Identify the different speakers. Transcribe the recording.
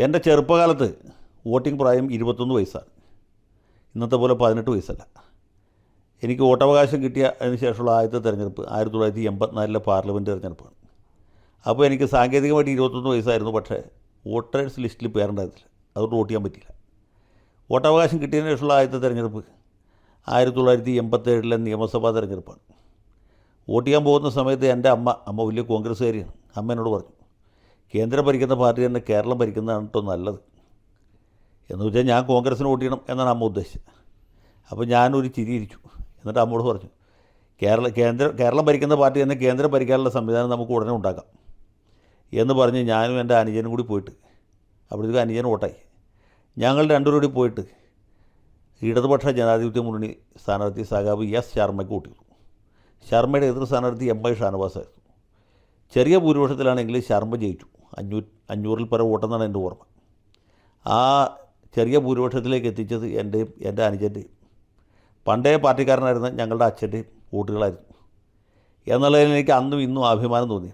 Speaker 1: എൻ്റെ ചെറുപ്പകാലത്ത് വോട്ടിംഗ് പ്രായം 21 വയസ്സാണ്. ഇന്നത്തെ പോലെ 18 വയസ്സല്ല. എനിക്ക് വോട്ടവകാശം കിട്ടിയ അതിന് ശേഷമുള്ള ആദ്യത്തെ തെരഞ്ഞെടുപ്പ് 1984 പാർലമെൻറ്റ് തെരഞ്ഞെടുപ്പാണ്. അപ്പോൾ എനിക്ക് സാങ്കേതികമായിട്ട് 21 വയസ്സായിരുന്നു. പക്ഷേ വോട്ടേഴ്സ് ലിസ്റ്റിൽ പേരുണ്ടായിരുന്നില്ല. അതുകൊണ്ട് വോട്ട് ചെയ്യാൻ പറ്റിയില്ല. വോട്ടവകാശം കിട്ടിയതിന് ശേഷമുള്ള ആദ്യത്തെ തെരഞ്ഞെടുപ്പ് 1987 നിയമസഭാ തെരഞ്ഞെടുപ്പാണ്. വോട്ട് ചെയ്യാൻ പോകുന്ന സമയത്ത് എൻ്റെ അമ്മ വലിയ കോൺഗ്രസ്സുകാരിയാണ്. അമ്മ എന്നോട് പറഞ്ഞു, കേന്ദ്രം ഭരിക്കുന്ന പാർട്ടി തന്നെ കേരളം ഭരിക്കുന്നതാണ് കേട്ടോ നല്ലത്. എന്ന് വെച്ചാൽ ഞാൻ കോൺഗ്രസ്സിന് വോട്ട് ചെയ്യണം എന്നാണ് അമ്മ ഉദ്ദേശിച്ചത്. അപ്പോൾ ഞാനൊരു ചിരിയിരിച്ചു. എന്നിട്ട് അമ്മയോട് പറഞ്ഞു, കേരളം ഭരിക്കുന്ന പാർട്ടി തന്നെ കേന്ദ്രം ഭരിക്കാനുള്ള സംവിധാനം നമുക്ക് ഉടനെ ഉണ്ടാക്കാം എന്ന് പറഞ്ഞ് ഞാനും എൻ്റെ അനുജനും കൂടി പോയിട്ട്, അപ്പോഴത്തേക്കും അനുജൻ വോട്ടായി. ഞങ്ങൾ രണ്ടുപേരും കൂടി പോയിട്ട് ഇടതുപക്ഷ ജനാധിപത്യ മുന്നണി സ്ഥാനാർത്ഥി സഖാവ് എസ് ശർമ്മയ്ക്ക് വോട്ട് ചെയ്തു. ശർമ്മയുടെ എതിർ സ്ഥാനാർത്ഥി MI ഷാനവാസായിരുന്നു. ചെറിയ ഭൂരിപക്ഷത്തിലാണെങ്കിൽ ശർമ്മ ജയിച്ചു. 500-ൽ പരം വോട്ടെന്നാണ് എൻ്റെ ഓർമ്മ. ആ ചെറിയ ഭൂരിപക്ഷത്തിലേക്ക് എത്തിച്ചത് എൻ്റെയും എൻ്റെ അനുജൻ്റെയും പണ്ടേ പാർട്ടിക്കാരനായിരുന്ന ഞങ്ങളുടെ അച്ഛൻ്റെയും വോട്ടുകളായിരുന്നു എന്നുള്ളതിൽ എനിക്ക് അന്നും ഇന്നും അഭിമാനം തോന്നി.